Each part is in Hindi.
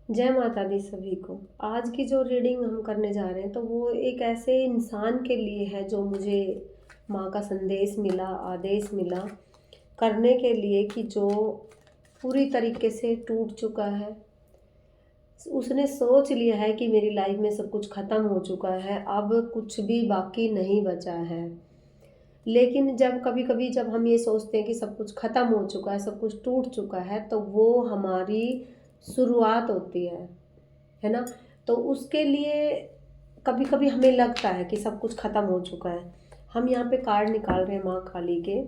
जय माता दी सभी को। आज की जो रीडिंग हम करने जा रहे हैं तो वो एक ऐसे इंसान के लिए है जो मुझे माँ का संदेश मिला, आदेश मिला करने के लिए कि जो पूरी तरीके से टूट चुका है। उसने सोच लिया है कि मेरी लाइफ में सब कुछ ख़त्म हो चुका है, अब कुछ भी बाकी नहीं बचा है। लेकिन जब कभी कभी जब हम ये सोचते हैं कि सब कुछ ख़त्म हो चुका है, सब कुछ टूट चुका है, तो वो हमारी शुरुआत होती है ना। तो उसके लिए कभी कभी हमें लगता है कि सब कुछ ख़त्म हो चुका है। हम यहाँ पे कार्ड निकाल रहे हैं माँ काली के।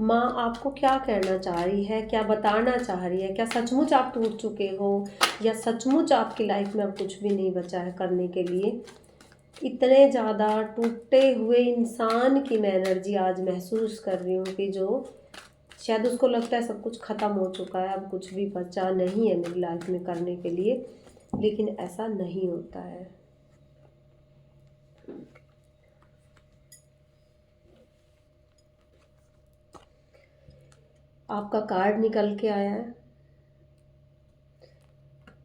माँ आपको क्या कहना चाह रही है, क्या बताना चाह रही है? क्या सचमुच आप टूट चुके हो या सचमुच आपकी लाइफ में अब कुछ भी नहीं बचा है करने के लिए? इतने ज़्यादा टूटे हुए इंसान की मैं एनर्जी आज महसूस कर रही हूँ कि जो शायद उसको लगता है सब कुछ ख़त्म हो चुका है, अब कुछ भी बचा नहीं है मेरी लाइफ में करने के लिए। लेकिन ऐसा नहीं होता है। आपका कार्ड निकल के आया है।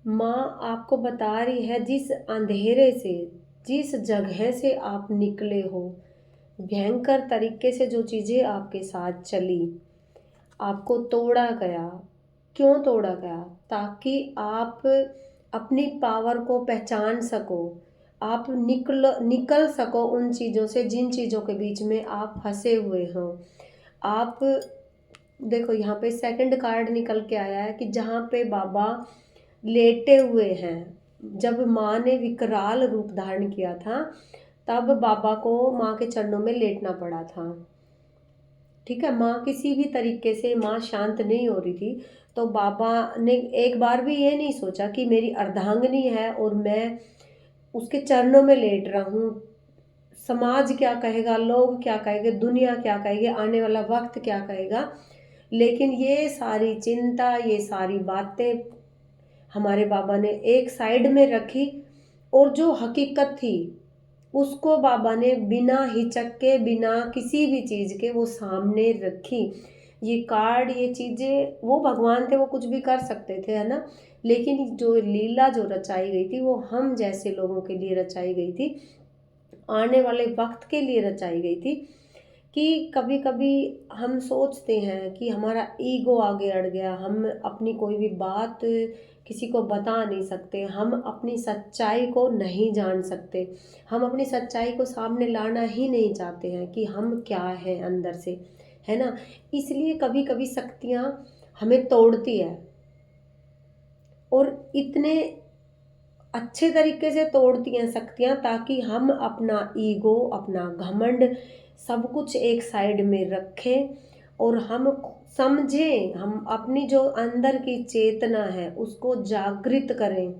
माँ आपको बता रही है जिस अंधेरे से, जिस जगह से आप निकले हो, भयंकर तरीके से जो चीज़ें आपके साथ चली, आपको तोड़ा गया। क्यों तोड़ा गया? ताकि आप अपनी पावर को पहचान सको, आप निकल सको उन चीज़ों से जिन चीज़ों के बीच में आप फंसे हुए हो। आप देखो यहाँ पे सेकंड कार्ड निकल के आया है कि जहाँ पे बाबा लेटे हुए हैं। जब माँ ने विकराल रूप धारण किया था तब बाबा को माँ के चरणों में लेटना पड़ा था। ठीक है, माँ किसी भी तरीके से माँ शांत नहीं हो रही थी। तो बाबा ने एक बार भी ये नहीं सोचा कि मेरी अर्धांगिनी है और मैं उसके चरणों में लेट रहा हूँ। समाज क्या कहेगा, लोग क्या कहेंगे, दुनिया क्या कहेगी, आने वाला वक्त क्या कहेगा। लेकिन ये सारी चिंता, ये सारी बातें हमारे बाबा ने एक साइड में रखी और जो हकीकत थी उसको बाबा ने बिना हिचक के, बिना किसी भी चीज़ के वो सामने रखी। ये कार्ड, ये चीज़ें, वो भगवान थे, वो कुछ भी कर सकते थे, है ना। लेकिन जो लीला जो रचाई गई थी वो हम जैसे लोगों के लिए रचाई गई थी, आने वाले वक्त के लिए रचाई गई थी। कि कभी कभी हम सोचते हैं कि हमारा ईगो आगे अड़ गया, हम अपनी कोई भी बात किसी को बता नहीं सकते, हम अपनी सच्चाई को नहीं जान सकते, हम अपनी सच्चाई को सामने लाना ही नहीं चाहते हैं कि हम क्या हैं अंदर से, है ना। इसलिए कभी कभी शक्तियाँ हमें तोड़ती है और इतने अच्छे तरीके से तोड़ती हैं शक्तियाँ ताकि हम अपना ईगो, अपना घमंड सब कुछ एक साइड में रखें और हम समझें, हम अपनी जो अंदर की चेतना है उसको जागृत करें।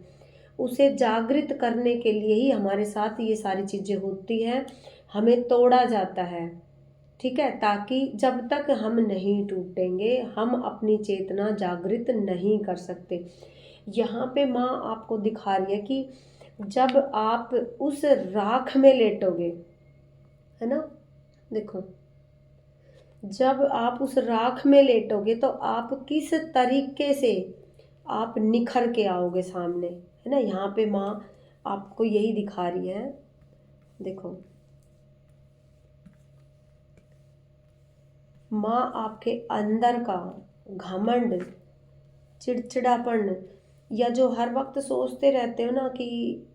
उसे जागृत करने के लिए ही हमारे साथ ये सारी चीज़ें होती हैं, हमें तोड़ा जाता है। ठीक है, ताकि जब तक हम नहीं टूटेंगे हम अपनी चेतना जागृत नहीं कर सकते। यहाँ पे माँ आपको दिखा रही है कि जब आप उस राख में लेटोगे, है ना, देखो, जब आप उस राख में लेटोगे तो आप किस तरीके से आप निखर के आओगे सामने, है ना। यहाँ पे माँ आपको यही दिखा रही है। देखो, माँ आपके अंदर का घमंड, चिड़चिड़ापन, या जो हर वक्त सोचते रहते हो ना कि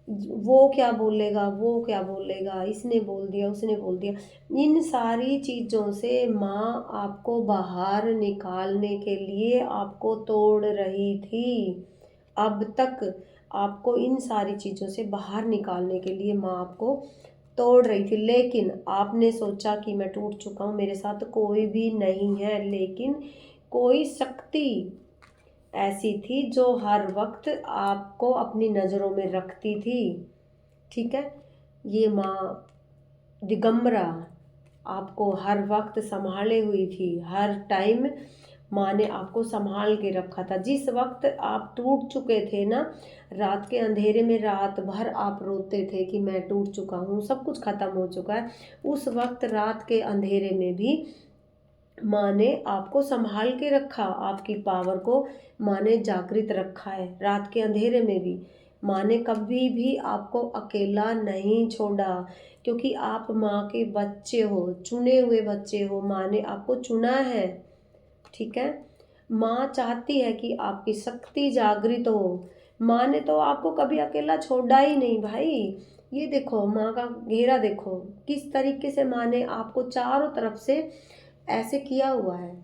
वो क्या बोलेगा, वो क्या बोलेगा, इसने बोल दिया, उसने बोल दिया, इन सारी चीज़ों से माँ आपको बाहर निकालने के लिए आपको तोड़ रही थी। अब तक आपको इन सारी चीज़ों से बाहर निकालने के लिए माँ आपको तोड़ रही थी। लेकिन आपने सोचा कि मैं टूट चुका हूँ, मेरे साथ कोई भी नहीं है। लेकिन कोई शक्ति ऐसी थी जो हर वक्त आपको अपनी नज़रों में रखती थी। ठीक है, ये माँ दिगंबरा आपको हर वक्त संभाले हुई थी। हर टाइम माँ ने आपको संभाल के रखा था। जिस वक्त आप टूट चुके थे ना, रात के अंधेरे में रात भर आप रोते थे कि मैं टूट चुका हूँ, सब कुछ ख़त्म हो चुका है, उस वक्त रात के अंधेरे में भी माँ ने आपको संभाल के रखा, आपकी पावर को माँ ने जागृत रखा है रात के अंधेरे में भी। माँ ने कभी भी आपको अकेला नहीं छोड़ा, क्योंकि आप माँ के बच्चे हो, चुने हुए बच्चे हो। माँ ने आपको चुना है, ठीक है। माँ चाहती है कि आपकी शक्ति जागृत हो। माँ ने तो आपको कभी अकेला छोड़ा ही नहीं भाई। ये देखो माँ का घेरा देखो, किस तरीके से माँ ने आपको चारों तरफ से ऐसे किया हुआ है।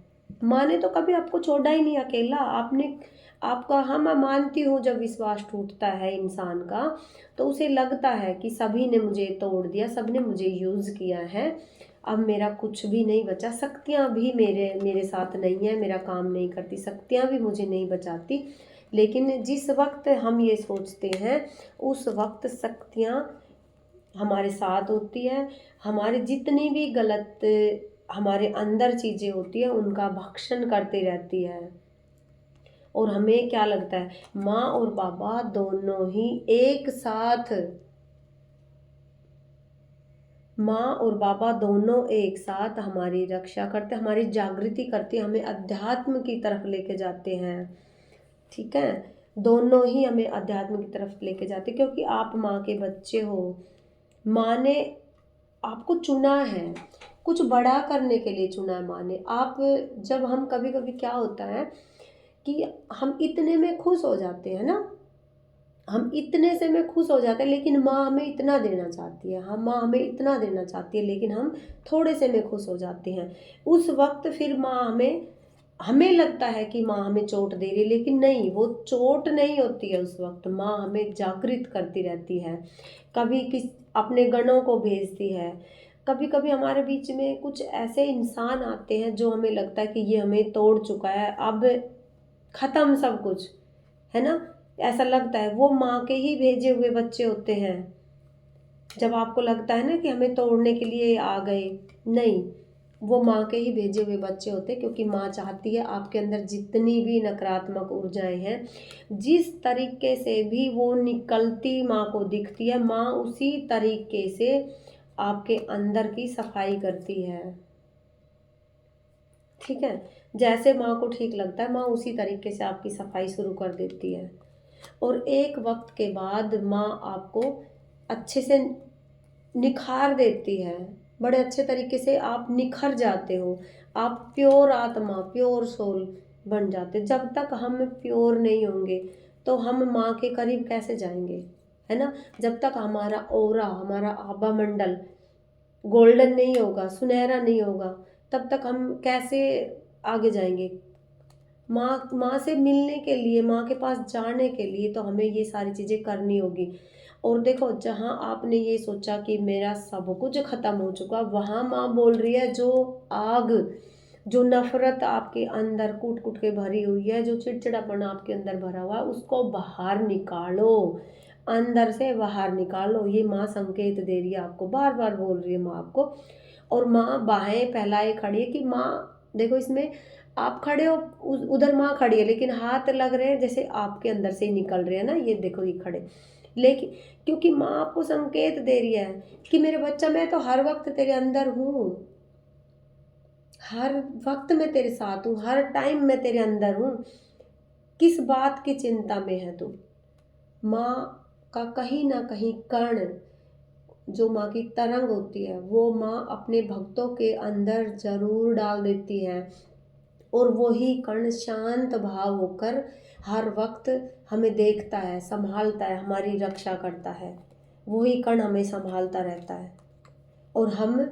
माँ ने तो कभी आपको छोड़ा ही नहीं अकेला। आपने आपका हम मानती हूँ, जब विश्वास टूटता है इंसान का तो उसे लगता है कि सभी ने मुझे तोड़ दिया, सब ने मुझे यूज़ किया है, अब मेरा कुछ भी नहीं बचा, शक्तियाँ भी मेरे मेरे साथ नहीं है, मेरा काम नहीं करती, शक्तियाँ भी मुझे नहीं बचाती। लेकिन जिस वक्त हम ये सोचते हैं उस वक्त शक्तियाँ हमारे साथ होती है। हमारे जितनी भी गलत हमारे अंदर चीज़ें होती है उनका भक्षण करती रहती है। और हमें क्या लगता है, माँ और बाबा दोनों ही एक साथ, माँ और बाबा दोनों एक साथ हमारी रक्षा करते, हमारी जागृति करते, हमें अध्यात्म की तरफ लेके जाते हैं, ठीक है। दोनों ही हमें अध्यात्म की तरफ लेके जाते, क्योंकि आप माँ के बच्चे हो। माँ ने आपको चुना है, कुछ बड़ा करने के लिए चुना है माँ ने। आप जब हम कभी कभी क्या होता है कि हम इतने में खुश हो जाते हैं ना, हम इतने से में खुश हो जाते हैं, लेकिन माँ हमें इतना देना चाहती है, हम माँ हमें इतना देना चाहती है, लेकिन हम थोड़े से में खुश हो जाते हैं। उस वक्त फिर माँ हमें लगता है कि माँ हमें चोट दे रही है, लेकिन नहीं, वो चोट नहीं होती है। उस वक्त माँ हमें जागृत करती रहती है, कभी किस अपने गणों को भेजती है। कभी कभी हमारे बीच में कुछ ऐसे इंसान आते हैं जो हमें लगता है कि ये हमें तोड़ चुका है, अब खत्म सब कुछ, है ना। ऐसा लगता है वो माँ के ही भेजे हुए बच्चे होते हैं। जब आपको लगता है ना कि हमें तोड़ने के लिए आ गए, नहीं, वो माँ के ही भेजे हुए बच्चे होते हैं। क्योंकि माँ चाहती है आपके अंदर जितनी भी नकारात्मक ऊर्जाएं हैं, जिस तरीके से भी वो निकलती माँ को दिखती है, माँ उसी तरीके से आपके अंदर की सफाई करती है, ठीक है। जैसे माँ को ठीक लगता है, माँ उसी तरीके से आपकी सफाई शुरू कर देती है। और एक वक्त के बाद माँ आपको अच्छे से निखार देती है, बड़े अच्छे तरीके से आप निखर जाते हो, आप प्योर आत्मा, प्योर सोल बन जाते। जब तक हम प्योर नहीं होंगे तो हम माँ के करीब कैसे जाएंगे, है ना। जब तक हमारा ऑरा, हमारा आभा मंडल गोल्डन नहीं होगा, सुनहरा नहीं होगा, तब तक हम कैसे आगे जाएंगे। माँ से मिलने के लिए, माँ के पास जाने के लिए तो हमें ये सारी चीज़ें करनी होगी। और देखो, जहाँ आपने ये सोचा कि मेरा सब कुछ ख़त्म हो चुका, वहाँ माँ बोल रही है जो आग, जो नफ़रत आपके अंदर कूट कूट के भरी हुई है, जो चिड़चिड़ापन आपके अंदर भरा हुआ है, उसको बाहर निकालो, अंदर से बाहर निकालो। ये माँ संकेत दे रही है आपको, बार बार बोल रही है माँ आपको। और माँ बाहें फैलाए खड़ी है कि माँ देखो, इसमें आप खड़े हो, उधर माँ खड़ी है, लेकिन हाथ लग रहे हैं जैसे आपके अंदर से ही निकल रहे हैं ना, ये देखो ये खड़े। लेकिन क्योंकि माँ आपको संकेत दे रही है कि मेरे बच्चा, मैं तो हर वक्त तेरे अंदर हूँ, हर वक्त मैं तेरे साथ हूँ, हर टाइम मैं तेरे अंदर हूँ, किस बात की चिंता में है तू। माँ का कहीं ना कहीं कर्ण, जो माँ की तरंग होती है, वो माँ अपने भक्तों के अंदर जरूर डाल देती है। और वही कर्ण शांत भाव होकर हर वक्त हमें देखता है, संभालता है, हमारी रक्षा करता है। वही कर्ण हमें संभालता रहता है और हम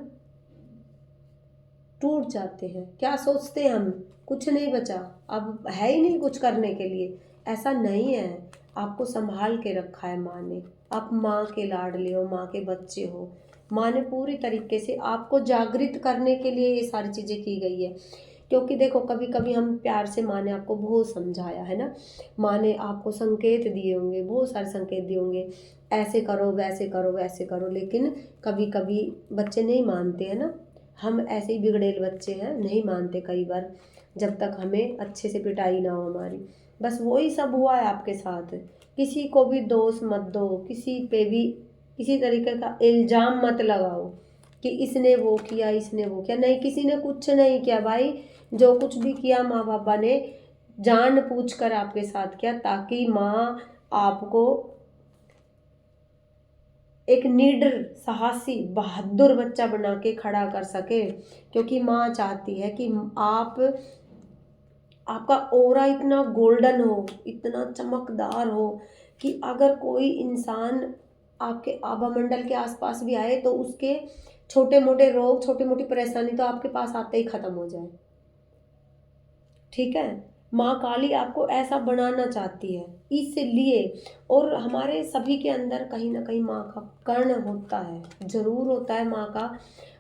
टूट जाते हैं। क्या सोचते हैं हम, कुछ नहीं बचा, अब है ही नहीं कुछ करने के लिए। ऐसा नहीं है, आपको संभाल के रखा है माँ ने। आप माँ के लाडले हो, माँ के बच्चे हो। माँ ने पूरी तरीके से आपको जागृत करने के लिए ये सारी चीज़ें की गई है। क्योंकि देखो, कभी कभी हम प्यार से, माँ ने आपको बहुत समझाया है ना, माँ ने आपको संकेत दिए होंगे, बहुत सारे संकेत दिए होंगे, ऐसे करो, वैसे करो, वैसे करो, लेकिन कभी कभी बच्चे नहीं मानते हैं ना। हम ऐसे ही बिगड़ेल बच्चे हैं, नहीं मानते कई बार, जब तक हमें अच्छे से पिटाई ना हो हमारी। बस वही सब हुआ है आपके साथ। किसी को भी दोष मत दो, किसी पे भी किसी तरीके का इल्ज़ाम मत लगाओ, कि इसने वो किया, इसने वो किया। नहीं, किसी ने कुछ नहीं किया भाई। जो कुछ भी किया माँ बाबा ने जान पूछ कर आपके साथ किया, ताकि माँ आपको एक निडर, साहसी, बहादुर बच्चा बना के खड़ा कर सके। क्योंकि माँ चाहती है कि आप, आपका ऑरा इतना गोल्डन हो, इतना चमकदार हो, कि अगर कोई इंसान आपके आभा मंडल के आसपास भी आए तो उसके छोटे मोटे रोग, छोटी मोटी परेशानी तो आपके पास आते ही खत्म हो जाए। ठीक है, माँ काली आपको ऐसा बनाना चाहती है इसलिए। और हमारे सभी के अंदर कहीं ना कहीं माँ का कर्ण होता है, जरूर होता है माँ का,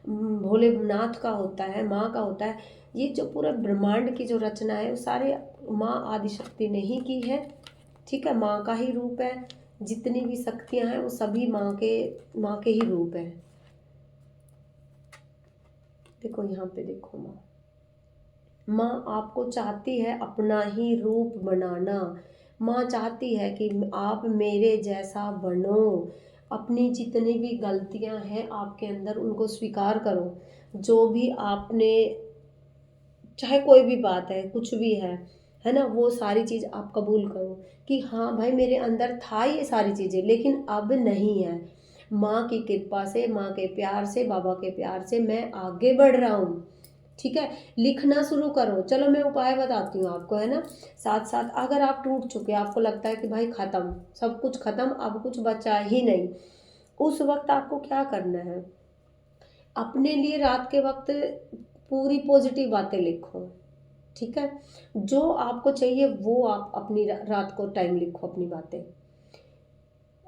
भोलेनाथ का होता है, माँ का होता है। ये जो पूरे ब्रह्मांड की जो रचना है वो सारे माँ आदिशक्ति ने ही की है। ठीक है, माँ का ही रूप है। जितनी भी शक्तियाँ हैं वो सभी माँ के ही रूप है। देखो यहाँ पे देखो, माँ आपको चाहती है अपना ही रूप बनाना। माँ चाहती है कि आप मेरे जैसा बनो। अपनी जितनी भी गलतियाँ हैं आपके अंदर उनको स्वीकार करो। जो भी आपने, चाहे कोई भी बात है, कुछ भी है ना, वो सारी चीज़ आप कबूल करो कि हाँ भाई मेरे अंदर था ये सारी चीज़ें, लेकिन अब नहीं है। माँ की कृपा से, माँ के प्यार से, बाबा के प्यार से मैं आगे बढ़ रहा हूँ। ठीक है, लिखना शुरू करो। चलो मैं उपाय बताती हूँ आपको, है ना। साथ साथ अगर आप टूट चुके, आपको लगता है कि भाई खत्म, सब कुछ खत्म, अब कुछ बचा ही नहीं, उस वक्त आपको क्या करना है, अपने लिए रात के वक्त पूरी पॉजिटिव बातें लिखो। ठीक है, जो आपको चाहिए वो आप अपनी रात को टाइम लिखो अपनी बातें।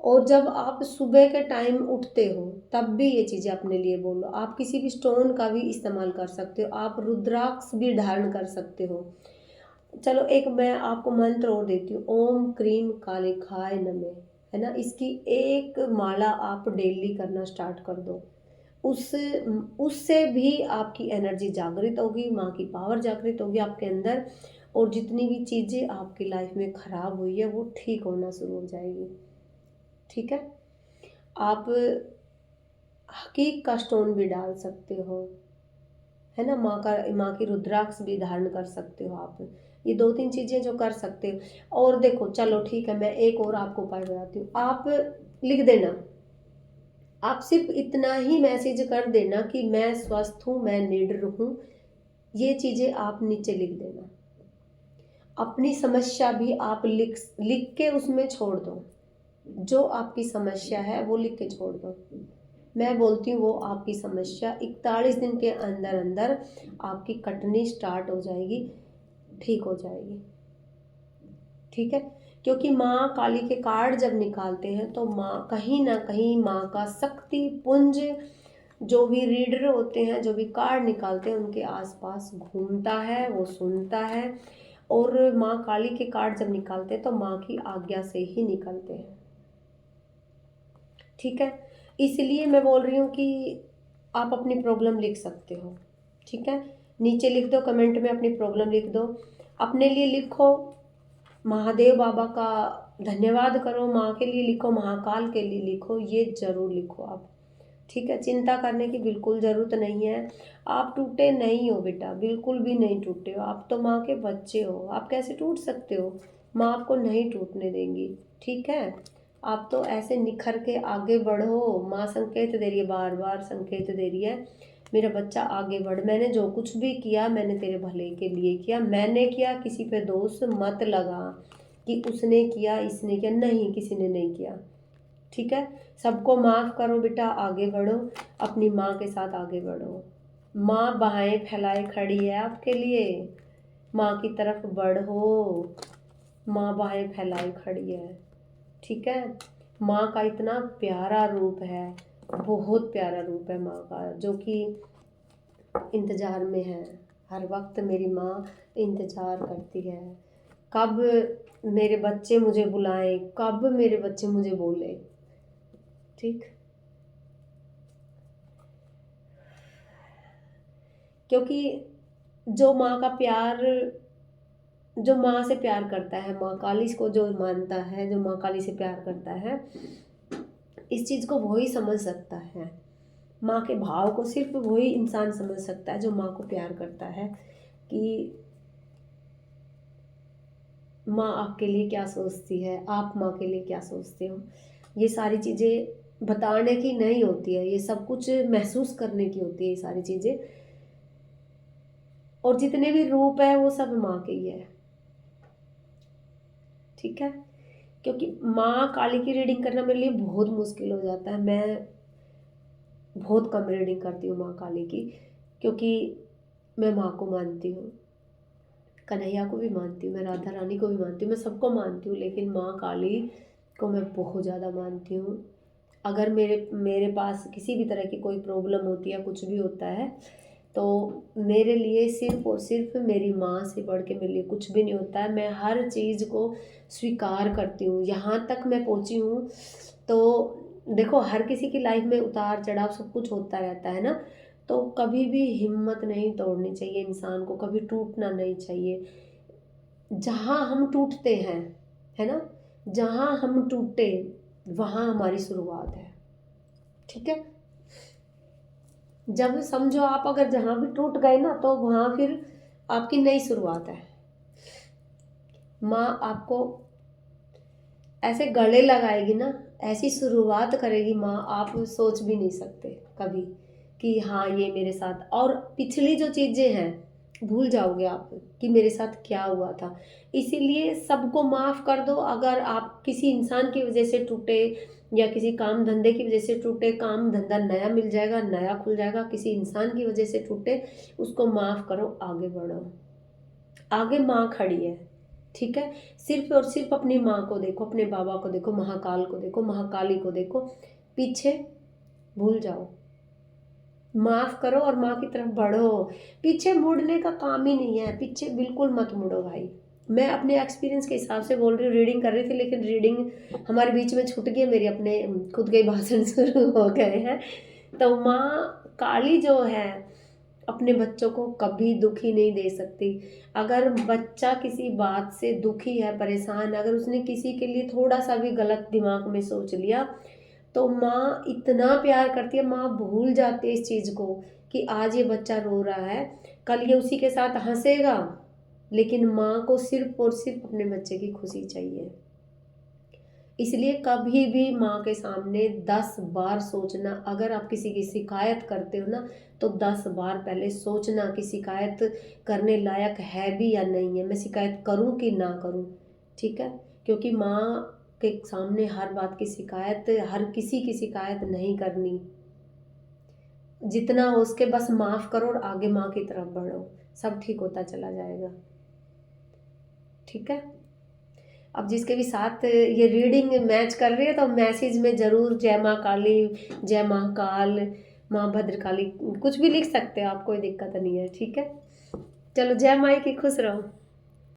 और जब आप सुबह के टाइम उठते हो तब भी ये चीज़ें अपने लिए बोलो। आप किसी भी स्टोन का भी इस्तेमाल कर सकते हो, आप रुद्राक्ष भी धारण कर सकते हो। चलो एक मैं आपको मंत्र और देती हूँ, ओम क्रीम कालिखाय नमः, है ना। इसकी एक माला आप डेली करना स्टार्ट कर दो। उस उससे भी आपकी एनर्जी जागृत होगी, माँ की पावर जागृत होगी आपके अंदर, और जितनी भी चीज़ें आपकी लाइफ में ख़राब हुई है वो ठीक होना शुरू हो जाएगी। ठीक है, आप हकीक का स्टोन भी डाल सकते हो, है ना। माँ की रुद्राक्ष भी धारण कर सकते हो आप। ये दो तीन चीज़ें जो कर सकते हो। और देखो चलो ठीक है, मैं एक और आपको उपाय बताती हूँ। आप लिख देना, आप सिर्फ इतना ही मैसेज कर देना कि मैं स्वस्थ हूँ, मैं निडर हूँ। ये चीज़ें आप नीचे लिख देना। अपनी समस्या भी आप लिख लिख के उसमें छोड़ दो। जो आपकी समस्या है वो लिख के छोड़ दो। मैं बोलती हूँ वो आपकी समस्या 41 दिन के अंदर अंदर आपकी कटनी स्टार्ट हो जाएगी, ठीक हो जाएगी। ठीक है, क्योंकि माँ काली के कार्ड जब निकालते हैं तो माँ कहीं ना कहीं माँ का शक्ति पुंज, जो भी रीडर होते हैं, जो भी कार्ड निकालते हैं, उनके आसपास घूमता है, वो सुनता है। और माँ काली के कार्ड जब निकालते हैं तो माँ की आज्ञा से ही निकलते हैं। ठीक है, इसलिए मैं बोल रही हूँ कि आप अपनी प्रॉब्लम लिख सकते हो। ठीक है, नीचे लिख दो, कमेंट में अपनी प्रॉब्लम लिख दो, अपने लिए लिखो, महादेव बाबा का धन्यवाद करो, माँ के लिए लिखो, महाकाल के लिए लिखो, ये जरूर लिखो आप। ठीक है, चिंता करने की बिल्कुल ज़रूरत नहीं है। आप टूटे नहीं हो बेटा, बिल्कुल भी नहीं टूटे हो। आप तो माँ के बच्चे हो, आप कैसे टूट सकते हो। माँ आपको नहीं टूटने देंगी। ठीक है, आप तो ऐसे निखर के आगे बढ़ो। माँ संकेत दे रही है, बार बार संकेत दे रही है, मेरा बच्चा आगे बढ़। मैंने जो कुछ भी किया मैंने तेरे भले के लिए किया, मैंने किया। किसी पे दोष मत लगा कि उसने किया, इसने किया, नहीं, किसी ने नहीं किया। ठीक है, सबको माफ़ करो बेटा, आगे बढ़ो, अपनी माँ के साथ आगे बढ़ो। माँ बाहें फैलाए खड़ी है आपके लिए, माँ की तरफ बढ़ो। माँ बाहें फैलाए खड़ी है। ठीक है, माँ का इतना प्यारा रूप है, बहुत प्यारा रूप है माँ का, जो कि इंतज़ार में है। हर वक्त मेरी माँ इंतज़ार करती है, कब मेरे बच्चे मुझे बुलाएं, कब मेरे बच्चे मुझे बोले। ठीक, क्योंकि जो माँ का प्यार, जो माँ से प्यार करता है, माँ काली को जो मानता है, जो माँ काली से प्यार करता है, इस चीज़ को वही समझ सकता है। माँ के भाव को सिर्फ वही इंसान समझ सकता है जो माँ को प्यार करता है, कि माँ आपके लिए क्या सोचती है, आप माँ के लिए क्या सोचते हो। ये सारी चीज़ें बताने की नहीं होती है, ये सब कुछ महसूस करने की होती है ये सारी चीज़ें। और जितने भी रूप है वो सब माँ के ही है, ठीक है। क्योंकि माँ काली की रीडिंग करना मेरे लिए बहुत मुश्किल हो जाता है। मैं बहुत कम रीडिंग करती हूँ माँ काली की, क्योंकि मैं माँ को मानती हूँ, कन्हैया को भी मानती हूँ, मैं राधा रानी को भी मानती हूँ, मैं सबको मानती हूँ, लेकिन माँ काली को मैं बहुत ज़्यादा मानती हूँ। अगर मेरे मेरे पास किसी भी तरह की कोई प्रॉब्लम होती है, कुछ भी होता है, तो मेरे लिए सिर्फ और सिर्फ मेरी माँ से बढ़ के मेरे लिए कुछ भी नहीं होता है। मैं हर चीज़ को स्वीकार करती हूँ, यहाँ तक मैं पहुँची हूँ। तो देखो, हर किसी की लाइफ में उतार चढ़ाव सब कुछ होता रहता है ना, तो कभी भी हिम्मत नहीं तोड़नी चाहिए इंसान को, कभी टूटना नहीं चाहिए। जहाँ हम टूटते हैं, है ना, जहाँ हम टूटे वहाँ हमारी शुरुआत है, ठीक है। जब समझो आप अगर जहाँ भी टूट गए ना, तो वहाँ फिर आपकी नई शुरुआत है। माँ आपको ऐसे गले लगाएगी ना, ऐसी शुरुआत करेगी माँ, आप सोच भी नहीं सकते कभी कि हाँ ये मेरे साथ। और पिछली जो चीज़ें हैं भूल जाओगे आप कि मेरे साथ क्या हुआ था। इसीलिए सबको माफ़ कर दो। अगर आप किसी इंसान की वजह से टूटे या किसी काम धंधे की वजह से टूटे, काम धंधा नया मिल जाएगा, नया खुल जाएगा। किसी इंसान की वजह से टूटे, उसको माफ़ करो, आगे बढ़ो। आगे माँ खड़ी है, ठीक है। सिर्फ और सिर्फ अपनी माँ को देखो, अपने बाबा को देखो, महाकाल को देखो, महाकाली को देखो। पीछे भूल जाओ, माफ करो और माँ की तरफ बढ़ो। पीछे मुड़ने का काम ही नहीं है, पीछे बिल्कुल मत मुड़ो भाई। मैं अपने एक्सपीरियंस के हिसाब से बोल रही हूँ, रीडिंग कर रही थी लेकिन रीडिंग हमारे बीच में छूट गई, मेरी अपने खुद के भाषण शुरू हो गए हैं। तो माँ काली जो है अपने बच्चों को कभी दुखी नहीं दे सकती। अगर बच्चा किसी बात से दुखी है, परेशान है, अगर उसने किसी के लिए थोड़ा सा भी गलत दिमाग में सोच लिया, तो माँ इतना प्यार करती है, माँ भूल जाती है इस चीज़ को कि आज ये बच्चा रो रहा है, कल ये उसी के साथ हंसेगा। लेकिन माँ को सिर्फ और सिर्फ अपने बच्चे की खुशी चाहिए। इसलिए कभी भी माँ के सामने 10 बार सोचना। अगर आप किसी की शिकायत करते हो ना, तो 10 बार पहले सोचना कि शिकायत करने लायक है भी या नहीं है, मैं शिकायत करूँ कि ना करूँ, ठीक है। क्योंकि माँ के सामने हर बात की शिकायत, हर किसी की शिकायत नहीं करनी। जितना हो उसके बस माफ़ करो और आगे माँ की तरफ बढ़ो, सब ठीक होता चला जाएगा, ठीक है। अब जिसके भी साथ ये रीडिंग मैच कर रही है, तो मैसेज में ज़रूर जय माँ काली, जय महाकाल, माँ भद्रकाली कुछ भी लिख सकते हो आप, कोई दिक्कत नहीं है, ठीक है। चलो, जय माई की, खुश रहो।